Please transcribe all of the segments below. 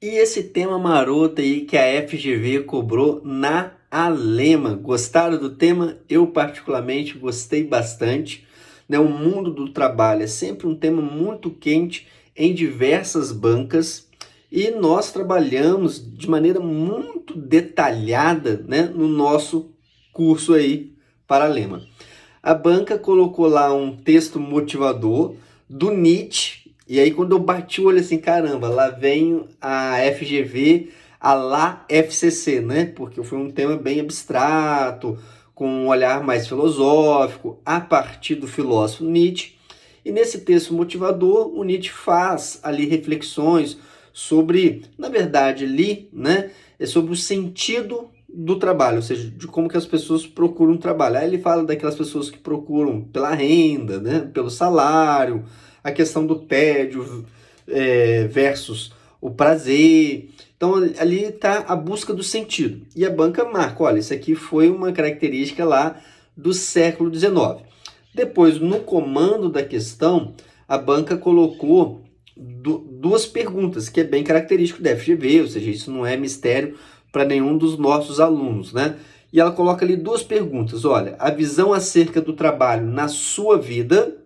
E esse tema maroto aí que a FGV cobrou na Alema. Gostaram do tema? Eu particularmente gostei bastante. Né? O mundo do trabalho é sempre um tema muito quente em diversas bancas e nós trabalhamos de maneira muito detalhada, né, no nosso curso aí para a Alema. A banca colocou lá um texto motivador do Nietzsche, e aí quando eu bati o olho assim, caramba, lá vem a FGV, a lá FCC, né? Porque foi um tema bem abstrato, com um olhar mais filosófico, a partir do filósofo Nietzsche. E nesse texto motivador, o Nietzsche faz ali reflexões sobre, na verdade, ali, né, é sobre o sentido do trabalho, ou seja, de como que as pessoas procuram trabalho. Aí ele fala daquelas pessoas que procuram pela renda, né, pelo salário, a questão do tédio versus o prazer. Então ali está a busca do sentido. E a banca marca, olha, isso aqui foi uma característica lá do século XIX. Depois, no comando da questão, a banca colocou duas perguntas, que é bem característico da FGV, ou seja, isso não é mistério para nenhum dos nossos alunos, né? E ela coloca ali duas perguntas, olha, a visão acerca do trabalho na sua vida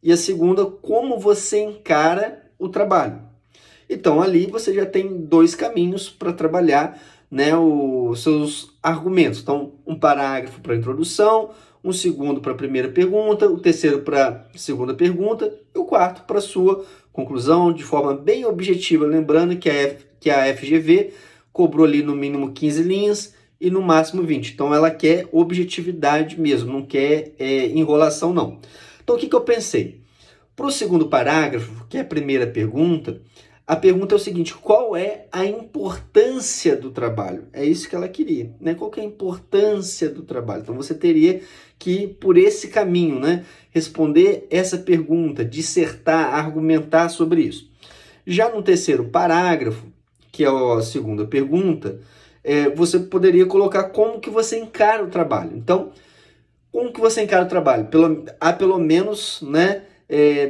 e a segunda, como você encara o trabalho. Então ali você já tem dois caminhos para trabalhar, né, os seus argumentos. Então um parágrafo para a introdução, um segundo para a primeira pergunta, o terceiro para a segunda pergunta e o quarto para a sua conclusão de forma bem objetiva, lembrando que a FGV cobrou ali no mínimo 15 linhas e no máximo 20. Então ela quer objetividade mesmo, não quer enrolação não. Então o que eu pensei? Para o segundo parágrafo, que é a primeira pergunta, a pergunta é o seguinte: qual é a importância do trabalho? É isso que ela queria, né? Qual que é a importância do trabalho? Então você teria que ir por esse caminho, né? Responder essa pergunta, dissertar, argumentar sobre isso. Já no terceiro parágrafo, que é a segunda pergunta, você poderia colocar como que você encara o trabalho. Então, como que você encara o trabalho? Há pelo menos, né,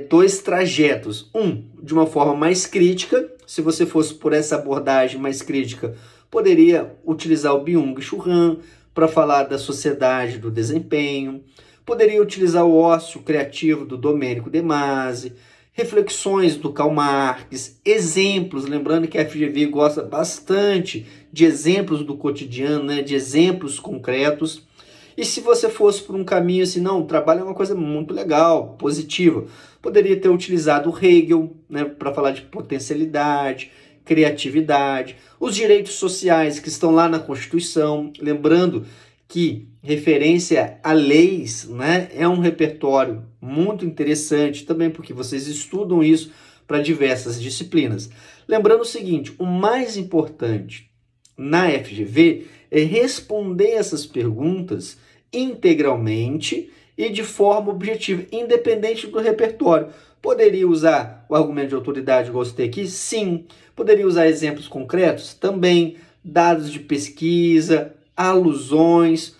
dois trajetos. Um, de uma forma mais crítica. Se você fosse por essa abordagem mais crítica, poderia utilizar o Byung-Chul Han para falar da sociedade do desempenho. Poderia utilizar o ócio criativo do Domênico De Masi, reflexões do Karl Marx, exemplos, lembrando que a FGV gosta bastante de exemplos do cotidiano, né, de exemplos concretos. E se você fosse por um caminho assim, não, o trabalho é uma coisa muito legal, positiva, poderia ter utilizado o Hegel, né, para falar de potencialidade, criatividade, os direitos sociais que estão lá na Constituição, lembrando que referência a leis, né, é um repertório muito interessante também, porque vocês estudam isso para diversas disciplinas. Lembrando o seguinte, o mais importante na FGV é responder essas perguntas integralmente e de forma objetiva, independente do repertório. Poderia usar o argumento de autoridade, igual eu citei aqui? Sim. Poderia usar exemplos concretos? Também. Dados de pesquisa, alusões,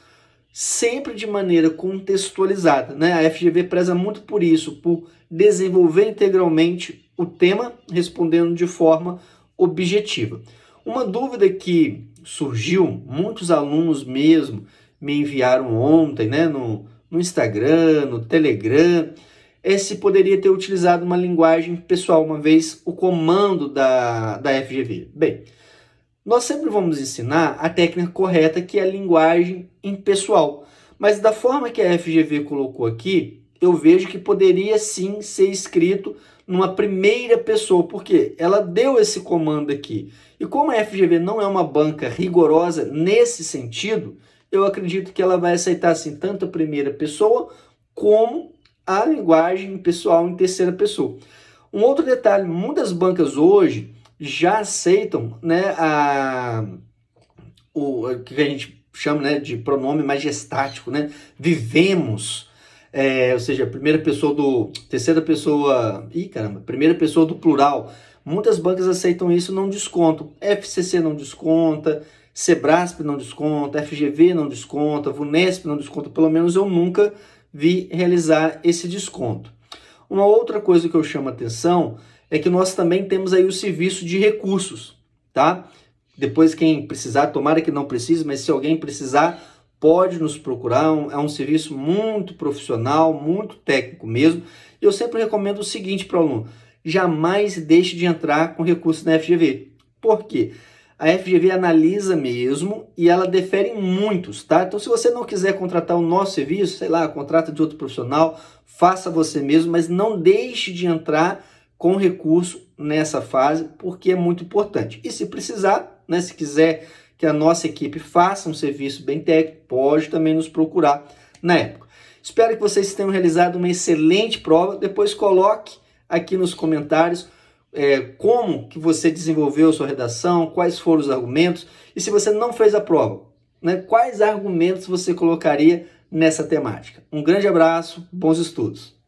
sempre de maneira contextualizada, né? A FGV preza muito por isso, por desenvolver integralmente o tema, respondendo de forma objetiva. Uma dúvida que surgiu, muitos alunos mesmo me enviaram ontem, né, no Instagram, no Telegram, é se poderia ter utilizado uma linguagem pessoal, uma vez o comando da FGV. Bem, nós sempre vamos ensinar a técnica correta, que é a linguagem impessoal. Mas da forma que a FGV colocou aqui, eu vejo que poderia sim ser escrito numa primeira pessoa, porque ela deu esse comando aqui. E como a FGV não é uma banca rigorosa nesse sentido, eu acredito que ela vai aceitar assim tanto a primeira pessoa como a linguagem pessoal em terceira pessoa. Um outro detalhe, muitas bancas hoje já aceitam, né, o que a gente chama, né, de pronome majestático, né? Vivemos, ou seja, terceira pessoa, primeira pessoa do plural. Muitas bancas aceitam isso, não descontam. FCC não desconta, Sebrasp não desconta, FGV não desconta, VUNESP não desconta, pelo menos eu nunca vi realizar esse desconto. Uma outra coisa que eu chamo a atenção é que nós também temos aí o serviço de recursos. tá? Depois quem precisar, tomara que não precise, mas se alguém precisar, pode nos procurar, é um serviço muito profissional, muito técnico mesmo. Eu sempre recomendo o seguinte para o aluno: jamais deixe de entrar com recurso na FGV. Por quê? A FGV analisa mesmo e ela defere em muitos, tá? Então, se você não quiser contratar o nosso serviço, sei lá, contrata de outro profissional, faça você mesmo, mas não deixe de entrar com recurso nessa fase, porque é muito importante. E se precisar, né, se quiser que a nossa equipe faça um serviço bem técnico, pode também nos procurar na época. Espero que vocês tenham realizado uma excelente prova. Depois coloque aqui nos comentários como que você desenvolveu sua redação, quais foram os argumentos, e se você não fez a prova, né, quais argumentos você colocaria nessa temática. Um grande abraço, bons estudos!